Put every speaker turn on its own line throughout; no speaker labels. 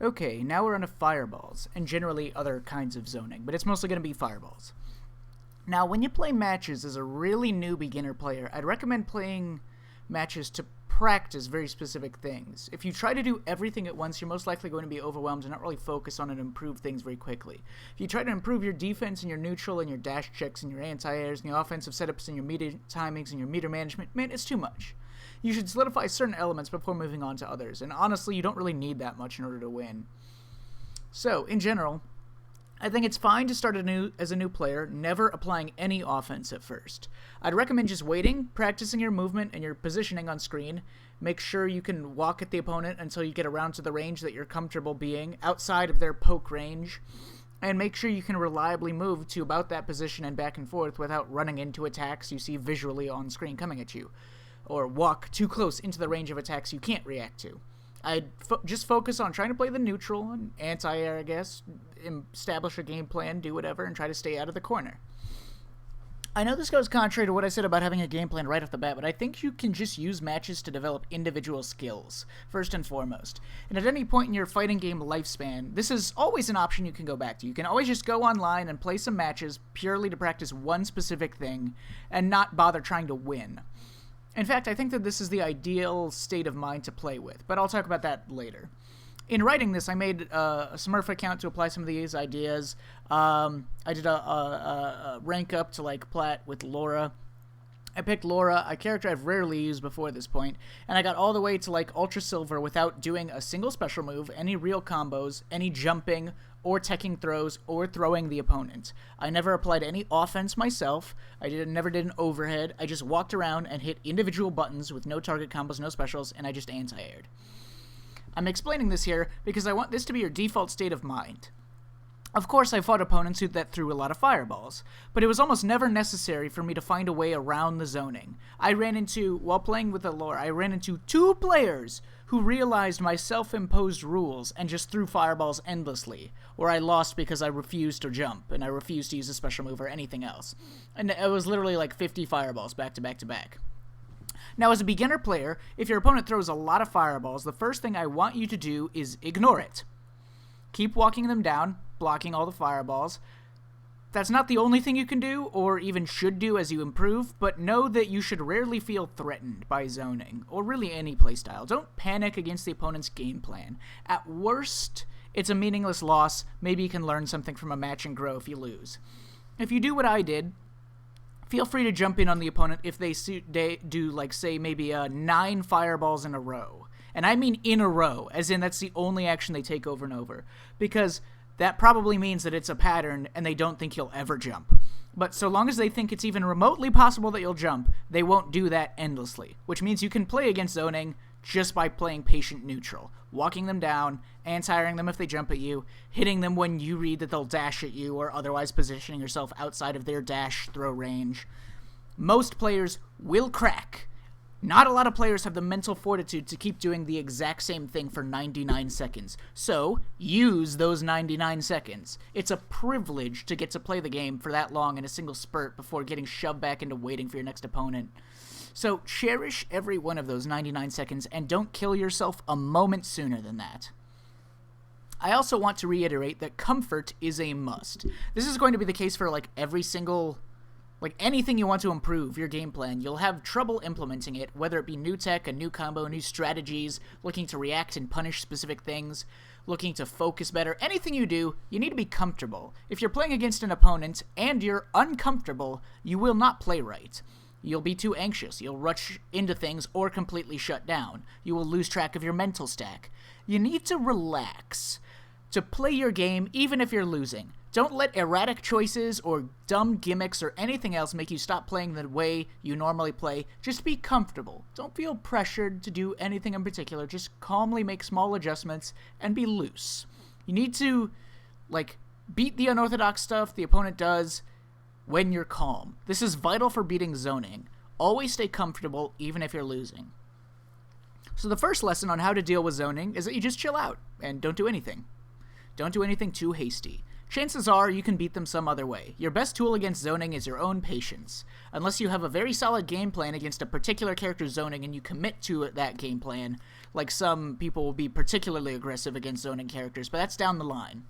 Okay, now we're on to fireballs, and generally other kinds of zoning, but it's mostly going to be fireballs. Now, when you play matches as a really new beginner player, I'd recommend playing matches to practice very specific things. If you try to do everything at once, you're most likely going to be overwhelmed and not really focus on and improve things very quickly. If you try to improve your defense and your neutral and your dash checks and your anti-airs and your offensive setups and your meter timings and your meter management, man, it's too much. You should solidify certain elements before moving on to others, and honestly, you don't really need that much in order to win. So, in general, I think it's fine to start as a new player, never applying any offense at first. I'd recommend just waiting, practicing your movement and your positioning on screen. Make sure you can walk at the opponent until you get around to the range that you're comfortable being, outside of their poke range. And make sure you can reliably move to about that position and back and forth without running into attacks you see visually on screen coming at you, or walk too close into the range of attacks you can't react to. I'd just focus on trying to play the neutral and anti-air, I guess, establish a game plan, do whatever, and try to stay out of the corner. I know this goes contrary to what I said about having a game plan right off the bat, but I think you can just use matches to develop individual skills, first and foremost. And at any point in your fighting game lifespan, this is always an option you can go back to. You can always just go online and play some matches purely to practice one specific thing and not bother trying to win. In fact, I think that this is the ideal state of mind to play with, but I'll talk about that later. In writing this, I made a Smurf account to apply some of these ideas. I did a rank up to, like, Plat with Laura. I picked Laura, a character I've rarely used before this point, and I got all the way to, like, Ultra Silver without doing a single special move, any real combos, any jumping, or teching throws, or throwing the opponent. I never applied any offense myself. I never did an overhead. I just walked around and hit individual buttons with no target combos, no specials, and I just anti-aired. I'm explaining this here because I want this to be your default state of mind. Of course, I fought opponents that threw a lot of fireballs, but it was almost never necessary for me to find a way around the zoning. While playing with Laura, I ran into 2 players who realized my self-imposed rules and just threw fireballs endlessly, or I lost because I refused to jump, and I refused to use a special move or anything else. And it was literally like 50 fireballs back to back to back. Now, as a beginner player, if your opponent throws a lot of fireballs, the first thing I want you to do is ignore it. Keep walking them down, blocking all the fireballs. That's not the only thing you can do, or even should do as you improve, but know that you should rarely feel threatened by zoning, or really any playstyle. Don't panic against the opponent's game plan. At worst, it's a meaningless loss. Maybe you can learn something from a match and grow if you lose. If you do what I did, feel free to jump in on the opponent if they do, like, say, maybe 9 fireballs in a row. And I mean in a row, as in that's the only action they take over and over. Because that probably means that it's a pattern and they don't think you'll ever jump. But so long as they think it's even remotely possible that you'll jump, they won't do that endlessly. Which means you can play against zoning just by playing patient neutral. Walking them down, anti-airing them if they jump at you, hitting them when you read that they'll dash at you, or otherwise positioning yourself outside of their dash throw range. Most players will crack. Not a lot of players have the mental fortitude to keep doing the exact same thing for 99 seconds. So, use those 99 seconds. It's a privilege to get to play the game for that long in a single spurt before getting shoved back into waiting for your next opponent. So, cherish every one of those 99 seconds and don't kill yourself a moment sooner than that. I also want to reiterate that comfort is a must. This is going to be the case for, like, every single... anything you want to improve your game plan, you'll have trouble implementing it, whether it be new tech, a new combo, new strategies, looking to react and punish specific things, looking to focus better. Anything you do, you need to be comfortable. If you're playing against an opponent and you're uncomfortable, you will not play right. You'll be too anxious, you'll rush into things or completely shut down. You will lose track of your mental stack. You need to relax to play your game even if you're losing. Don't let erratic choices or dumb gimmicks or anything else make you stop playing the way you normally play. Just be comfortable. Don't feel pressured to do anything in particular. Just calmly make small adjustments and be loose. You need to, beat the unorthodox stuff the opponent does when you're calm. This is vital for beating zoning. Always stay comfortable even if you're losing. So the first lesson on how to deal with zoning is that you just chill out and don't do anything. Don't do anything too hasty. Chances are you can beat them some other way. Your best tool against zoning is your own patience. Unless you have a very solid game plan against a particular character's zoning and you commit to that game plan, Like some people will be particularly aggressive against zoning characters, but that's down the line.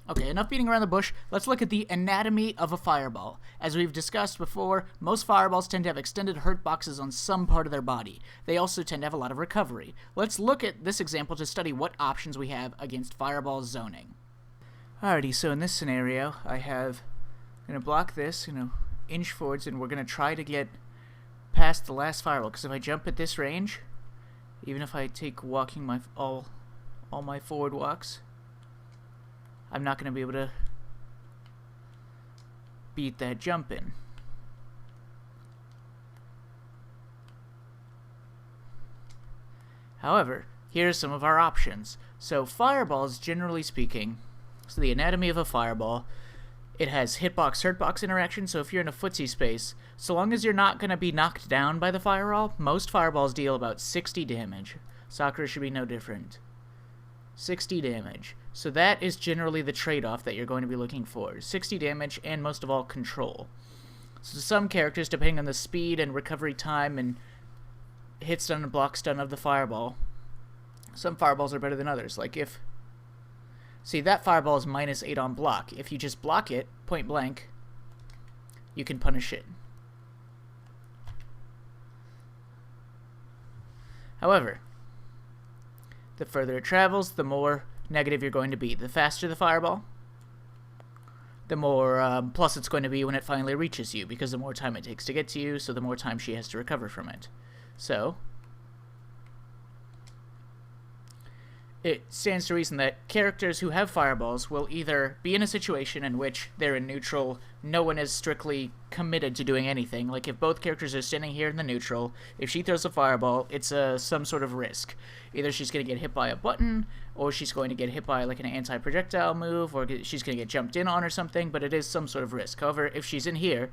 Okay, enough beating around the bush. Let's look at the anatomy of a fireball. As we've discussed before, most fireballs tend to have extended hurt boxes on some part of their body. They also tend to have a lot of recovery. Let's look at this example to study what options we have against fireball zoning. Alrighty, so in this scenario, I'm going to block this, inch forwards, and we're going to try to get past the last fireball, because if I jump at this range, even if I take walking all my forward walks, I'm not going to be able to beat that jump in. However, here's some of our options. So fireballs, generally speaking, so the anatomy of a fireball, it has hitbox-hurtbox interaction, so if you're in a footsie space, so long as you're not going to be knocked down by the fireball, most fireballs deal about 60 damage. Sakura should be no different. 60 damage. So that is generally the trade-off that you're going to be looking for. 60 damage and, most of all, control. So some characters, depending on the speed and recovery time and hit stun and block stun of the fireball, some fireballs are better than others. Like if... See, that fireball is -8 on block. If you just block it, point blank, you can punish it. However, the further it travels, the more negative you're going to be. The faster the fireball, the more plus it's going to be when it finally reaches you, because the more time it takes to get to you, so the more time she has to recover from it. So it stands to reason that characters who have fireballs will either be in a situation in which they're in neutral, no one is strictly committed to doing anything. Like if both characters are standing here in the neutral, if she throws a fireball, it's some sort of risk. Either she's going to get hit by a button, or she's going to get hit by like an anti-projectile move, or she's going to get jumped in on or something, but it is some sort of risk. However, if she's in here,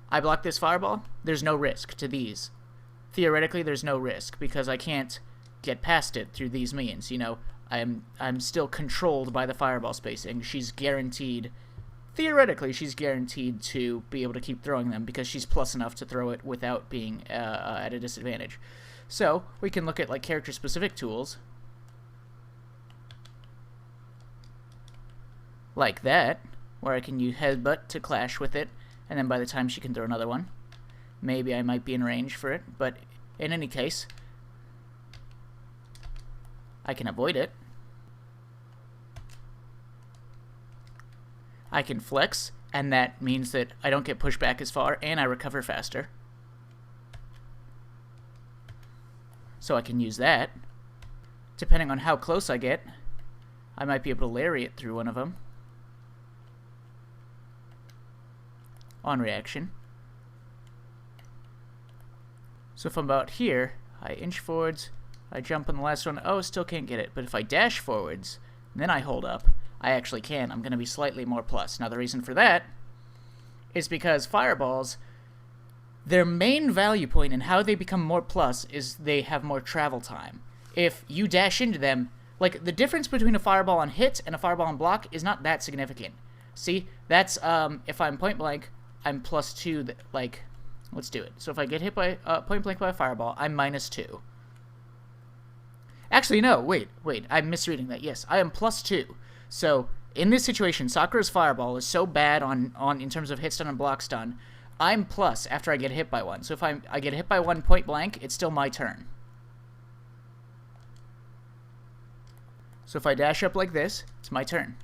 I block this fireball, there's no risk to these. Theoretically, there's no risk, because I can't get past it through these means. I'm still controlled by the fireball spacing. She's guaranteed, theoretically, she's guaranteed to be able to keep throwing them because she's plus enough to throw it without being at a disadvantage. So we can look at like character-specific tools like that, where I can use headbutt to clash with it, and then by the time she can throw another one, maybe I might be in range for it, but in any case, I can avoid it. I can flex, and that means that I don't get pushed back as far, and I recover faster. So I can use that. Depending on how close I get, I might be able to lariat through one of them on reaction. So if I'm about here, I inch forwards, I jump on the last one, oh, still can't get it. But if I dash forwards, then I hold up, I actually can. I'm going to be slightly more plus. Now the reason for that is because fireballs, their main value point in how they become more plus is they have more travel time. If you dash into them, like the difference between a fireball on hit and a fireball on block is not that significant. See, that's, if I'm point blank, I'm +2, like, let's do it. So if I get hit by, point blank by a fireball, I'm -2. Actually, no, wait, I'm misreading that. Yes, I am +2. So in this situation, Sakura's fireball is so bad on in terms of hit stun and block stun, I'm plus after I get hit by one. So if I get hit by one point blank, it's still my turn. So if I dash up like this, it's my turn.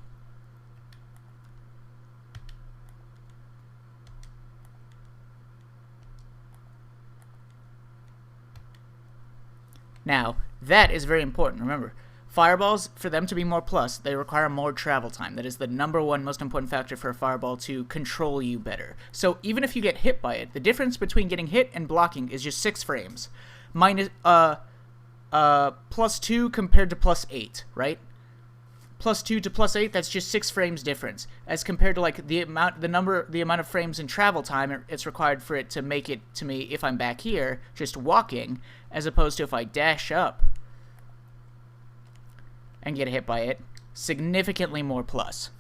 Now, that is very important. Remember, fireballs, for them to be more plus, they require more travel time. That is the #1 most important factor for a fireball to control you better. So even if you get hit by it, the difference between getting hit and blocking is just 6 frames. Minus, +2 compared to +8, right? +2 to +8, that's just 6 frames difference. As compared to like the amount of frames in travel time it's required for it to make it to me if I'm back here, just walking, as opposed to if I dash up and get hit by it, significantly more plus.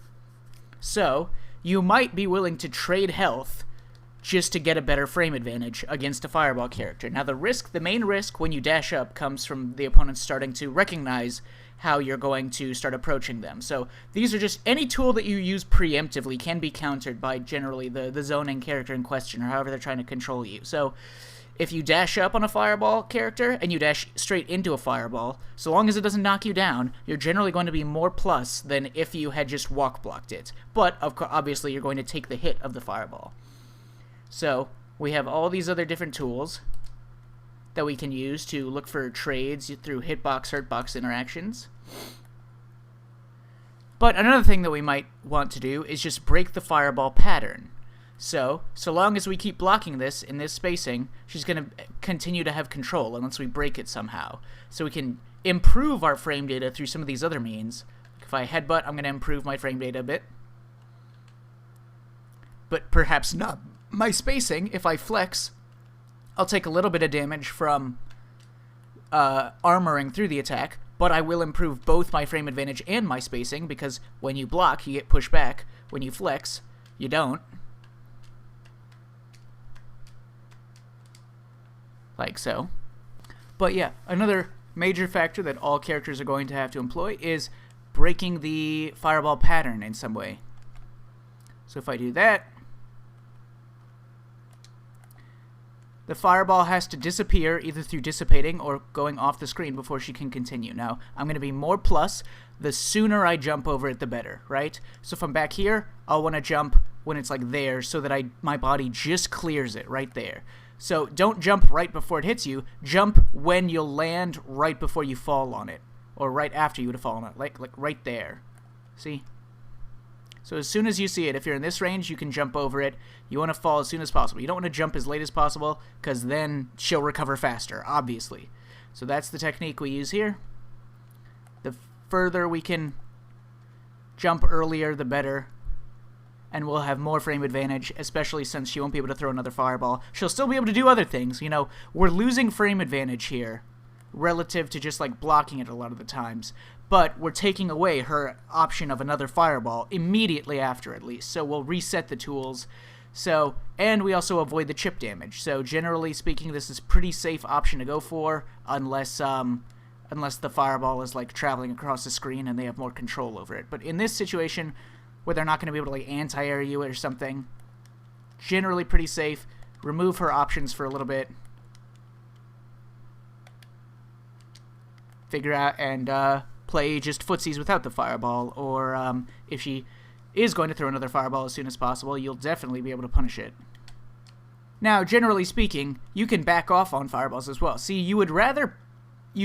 So, you might be willing to trade health just to get a better frame advantage against a fireball character. Now the main risk when you dash up comes from the opponent starting to recognize how you're going to start approaching them. So these are just any tool that you use preemptively can be countered by generally the zoning character in question, or however they're trying to control you. So if you dash up on a fireball character and you dash straight into a fireball, so long as it doesn't knock you down, you're generally going to be more plus than if you had just walk blocked it. But obviously you're going to take the hit of the fireball. So we have all these other different tools that we can use to look for trades through hitbox, hurtbox interactions. But another thing that we might want to do is just break the fireball pattern. So long as we keep blocking this in this spacing, she's going to continue to have control unless we break it somehow. So we can improve our frame data through some of these other means. If I headbutt, I'm going to improve my frame data a bit. But perhaps not my spacing. If I flex, I'll take a little bit of damage from armoring through the attack, but I will improve both my frame advantage and my spacing, because when you block, you get pushed back. When you flex, you don't. Like so. But yeah, another major factor that all characters are going to have to employ is breaking the fireball pattern in some way. So if I do that, the fireball has to disappear either through dissipating or going off the screen before she can continue. Now, I'm going to be more plus. The sooner I jump over it, the better, right? So if I'm back here, I'll want to jump when it's like there so that my body just clears it right there. So don't jump right before it hits you. Jump when you'll land right before you fall on it, or right after you would have fallen on it, like right there. See? So as soon as you see it, if you're in this range, you can jump over it. You want to fall as soon as possible. You don't want to jump as late as possible, because then she'll recover faster, obviously. So that's the technique we use here. The further we can jump earlier, the better. And we'll have more frame advantage, especially since she won't be able to throw another fireball. She'll still be able to do other things. You know, we're losing frame advantage here relative to just like blocking it a lot of the times. But we're taking away her option of another fireball immediately after, at least. So we'll reset the tools. So, and we also avoid the chip damage. So generally speaking, this is a pretty safe option to go for, unless the fireball is like traveling across the screen and they have more control over it. But in this situation, where they're not going to be able to like anti-air you or something, generally pretty safe. Remove her options for a little bit. Figure out and play just footsies without the fireball, or if she is going to throw another fireball as soon as possible, you'll definitely be able to punish it. Now, generally speaking, you can back off on fireballs as well. See, you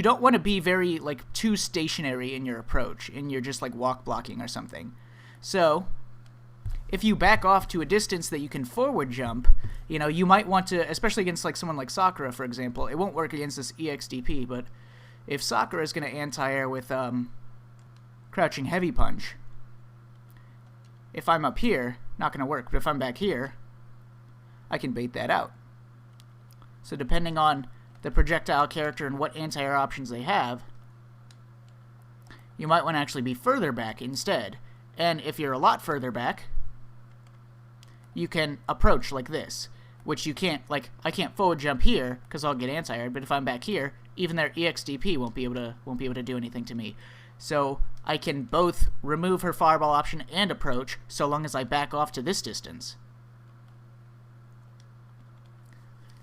don't want to be very, like, too stationary in your approach, and you're just, like, walk blocking or something. So, if you back off to a distance that you can forward jump, you know, you might want to, especially against, like, someone like Sakura, for example. It won't work against this EXDP, but if Sakura is going to anti-air with Crouching Heavy Punch, if I'm up here, not going to work. But if I'm back here, I can bait that out. So depending on the projectile character and what anti-air options they have, you might want to actually be further back instead. And if you're a lot further back, you can approach like this, which you can't, like, I can't forward jump here because I'll get anti-aired, but if I'm back here, even their EXDP won't be able to do anything to me. So I can both remove her fireball option and approach so long as I back off to this distance.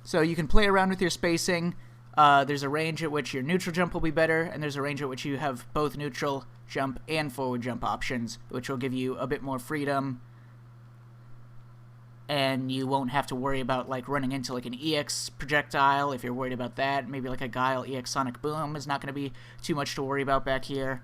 So you can play around with your spacing. There's a range at which your neutral jump will be better, and there's a range at which you have both neutral jump and forward jump options, which will give you a bit more freedom. And you won't have to worry about, like, running into, like, an EX projectile if you're worried about that. Maybe, like, a Guile EX Sonic Boom is not going to be too much to worry about back here.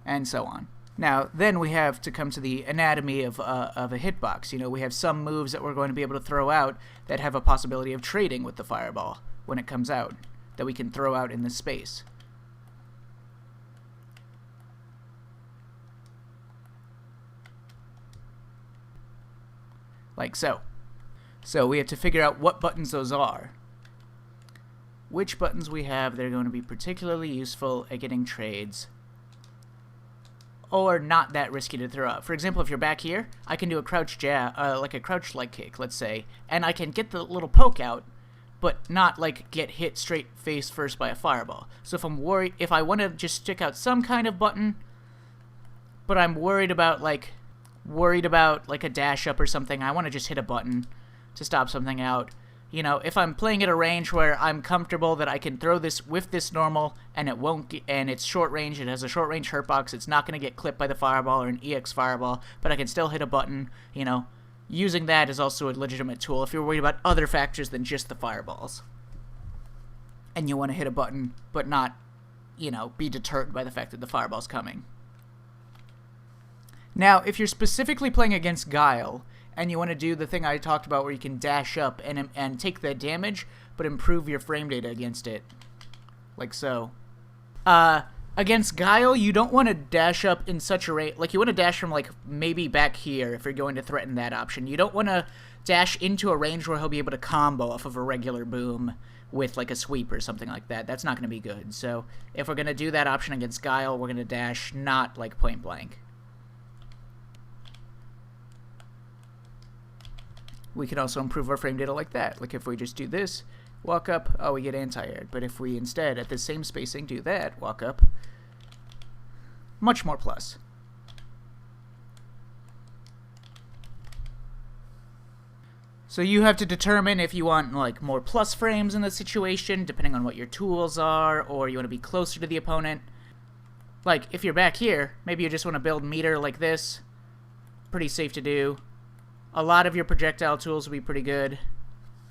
And so on. Now, then we have to come to the anatomy of a hitbox. You know, we have some moves that we're going to be able to throw out that have a possibility of trading with the fireball when it comes out, that we can throw out in this space. Like so. So we have to figure out what buttons those are. Which buttons we have that are going to be particularly useful at getting trades or not that risky to throw up. For example, if you're back here, I can do a crouch jab, like a crouch leg kick, let's say, and I can get the little poke out, but not like get hit straight face first by a fireball. So if I'm worried, if I want to just stick out some kind of button, but I'm worried about like a dash up or something, I want to just hit a button to stop something out. You know, if I'm playing at a range where I'm comfortable that I can throw this with this normal and it won't get, and it's short range, it has a short range hurt box, it's not going to get clipped by the fireball or an EX fireball, but I can still hit a button, you know, using that is also a legitimate tool if you're worried about other factors than just the fireballs. And you want to hit a button, but not, you know, be deterred by the fact that the fireball's coming. Now, if you're specifically playing against Guile, and you want to do the thing I talked about where you can dash up and take the damage, but improve your frame data against it. Like so. Against Guile, you don't want to dash up in such a rate. Like, you want to dash from, like, maybe back here if you're going to threaten that option. You don't want to dash into a range where he'll be able to combo off of a regular boom with, like, a sweep or something like that. That's not going to be good. So, if we're going to do that option against Guile, we're going to dash not, like, point blank. We can also improve our frame data like that. Like if we just do this, walk up, oh, we get anti-aired. But if we instead, at the same spacing, do that, walk up, much more plus. So you have to determine if you want like more plus frames in the situation, depending on what your tools are, or you want to be closer to the opponent. Like if you're back here, maybe you just want to build meter like this. Pretty safe to do. A lot of your projectile tools will be pretty good.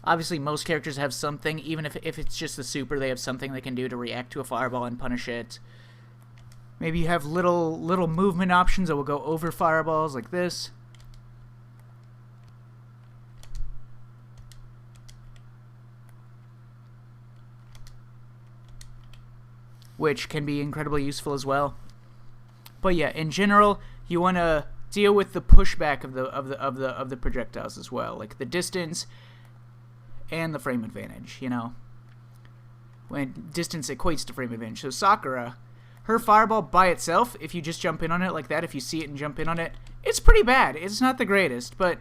Obviously, most characters have something, even if it's just the super, they have something they can do to react to a fireball and punish it. Maybe you have little movement options that will go over fireballs like this. Which can be incredibly useful as well. But yeah, in general, you want to deal with the pushback of the projectiles as well, like the distance and the frame advantage, you know. When distance equates to frame advantage. So Sakura, her fireball by itself, if you just jump in on it like that, if you see it and jump in on it, it's pretty bad. It's not the greatest, but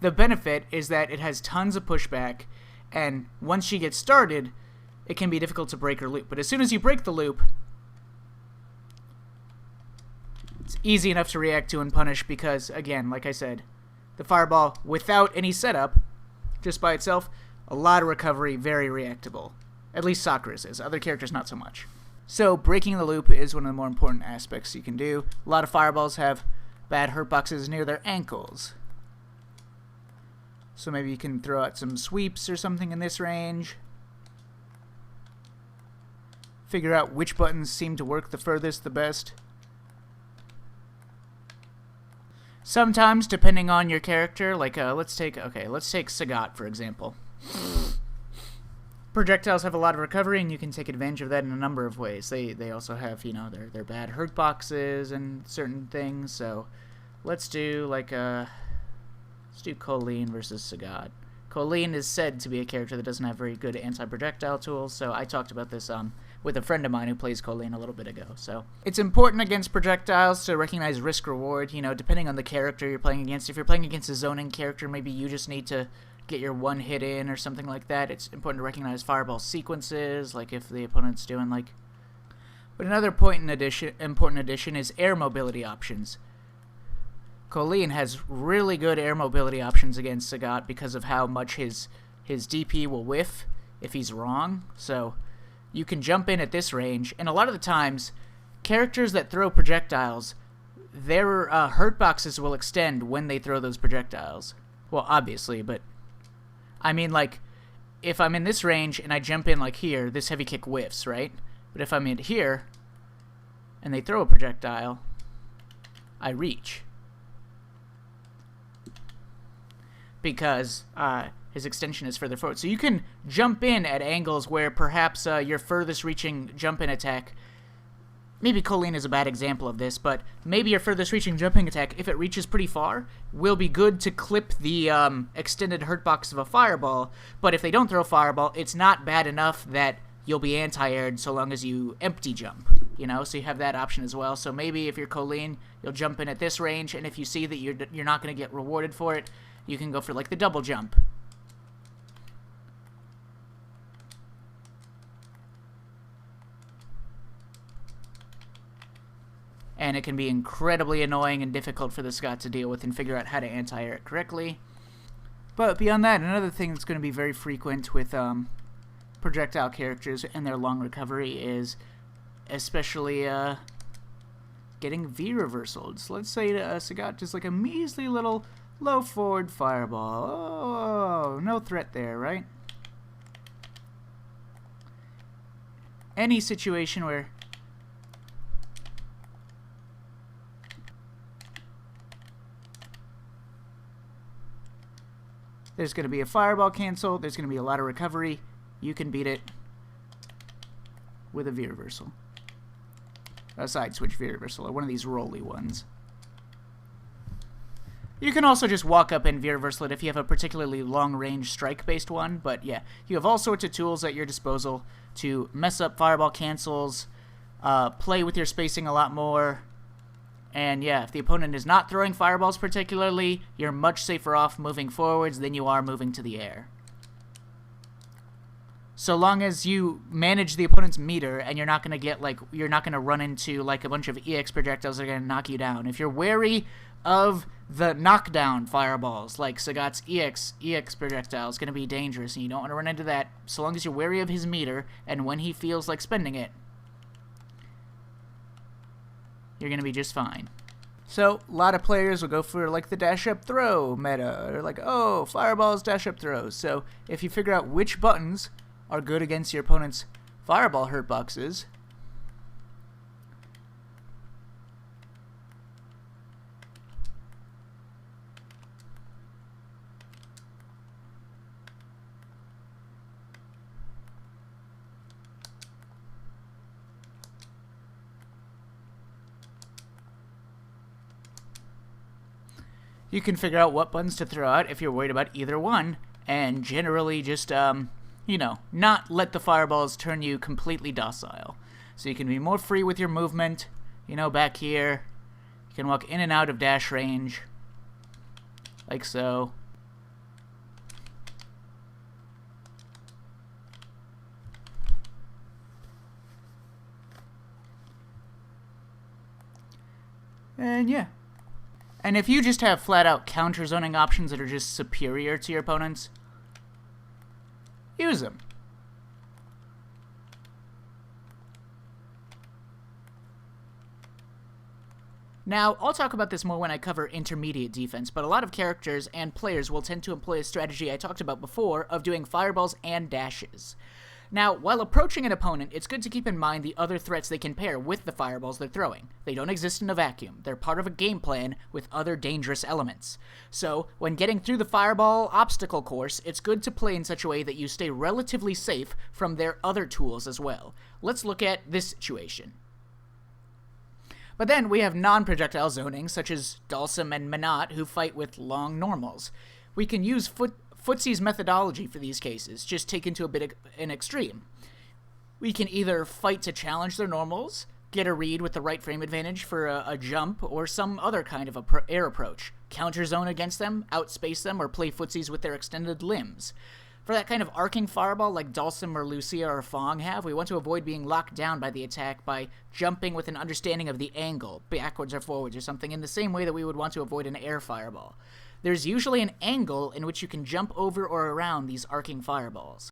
the benefit is that it has tons of pushback, and once she gets started, it can be difficult to break her loop. But as soon as you break the loop, it's easy enough to react to and punish because, again, like I said, the fireball without any setup, just by itself, a lot of recovery, very reactable. At least Sakura's is. Other characters, not so much. So, breaking the loop is one of the more important aspects you can do. A lot of fireballs have bad hurt boxes near their ankles. So maybe you can throw out some sweeps or something in this range. Figure out which buttons seem to work the furthest, the best. Sometimes, depending on your character, like, let's take Sagad, for example. Projectiles have a lot of recovery, and you can take advantage of that in a number of ways. They also have, you know, their bad hurt boxes and certain things, so let's do, like, let's do Colleen versus Sagad. Colleen is said to be a character that doesn't have very good anti-projectile tools, so I talked about this, with a friend of mine who plays Colleen a little bit ago. So it's important against projectiles to recognize risk-reward, you know, depending on the character you're playing against. If you're playing against a zoning character, maybe you just need to get your one hit in or something like that. It's important to recognize fireball sequences, like if the opponent's doing like... But another important addition is air mobility options. Colleen has really good air mobility options against Sagad because of how much his DP will whiff if he's wrong. So you can jump in at this range, and a lot of the times, characters that throw projectiles, their hurt boxes will extend when they throw those projectiles. Well, obviously, but I mean, like, if I'm in this range and I jump in like here, this heavy kick whiffs, right? But if I'm in here and they throw a projectile, I reach. Because his extension is further forward. So you can jump in at angles where perhaps your furthest reaching jump-in attack, maybe Colleen is a bad example of this, but maybe your furthest reaching jumping attack, if it reaches pretty far, will be good to clip the extended hurt box of a fireball, but if they don't throw fireball, it's not bad enough that you'll be anti-aired so long as you empty jump. you know, so you have that option as well. So maybe if you're Colleen, you'll jump in at this range, and if you see that you're not going to get rewarded for it, you can go for like the double jump. And it can be incredibly annoying and difficult for the Scot to deal with and figure out how to anti-air it correctly. But beyond that, another thing that's going to be very frequent with projectile characters and their long recovery is especially getting V reversaled. So let's say Sagad just like a measly little low forward fireball. Oh, no threat there, right? Any situation where there's going to be a fireball cancel, there's going to be a lot of recovery, you can beat it with a V reversal. A side switch V reversal, or one of these rolly ones. You can also just walk up and V reversal it if you have a particularly long range strike based one, but yeah, you have all sorts of tools at your disposal to mess up fireball cancels, play with your spacing a lot more. And yeah, if the opponent is not throwing fireballs particularly, you're much safer off moving forwards than you are moving to the air. So long as you manage the opponent's meter and you're not going to get like, you're not going to run into like a bunch of EX projectiles that are going to knock you down. If you're wary of the knockdown fireballs, like Sagat's EX projectile is going to be dangerous and you don't want to run into that. So long as you're wary of his meter and when he feels like spending it, you're going to be just fine. So, a lot of players will go for, like, the dash-up throw meta, or like, oh, fireballs, dash-up throws. So, if you figure out which buttons are good against your opponent's fireball hurt boxes, you can figure out what buttons to throw out if you're worried about either one, and generally just, you know, not let the fireballs turn you completely docile. So you can be more free with your movement, you know, back here. You can walk in and out of dash range, like so. And yeah. And if you just have flat-out counter-zoning options that are just superior to your opponents, use them. Now, I'll talk about this more when I cover intermediate defense, but a lot of characters and players will tend to employ a strategy I talked about before of doing fireballs and dashes. Now, while approaching an opponent, it's good to keep in mind the other threats they can pair with the fireballs they're throwing. They don't exist in a vacuum. They're part of a game plan with other dangerous elements. So, when getting through the fireball obstacle course, it's good to play in such a way that you stay relatively safe from their other tools as well. Let's look at this situation. But then we have non-projectile zoning, such as Dalsum and Minot, who fight with long normals. We can use Footsie's methodology for these cases, just taken to a bit of an extreme. We can either fight to challenge their normals, get a read with the right frame advantage for a jump, or some other kind of air approach. Counter zone against them, outspace them, or play footsies with their extended limbs. For that kind of arcing fireball like Dalsum or Lucia or Fong have, we want to avoid being locked down by the attack by jumping with an understanding of the angle, backwards or forwards or something, in the same way that we would want to avoid an air fireball. There's usually an angle in which you can jump over or around these arcing fireballs.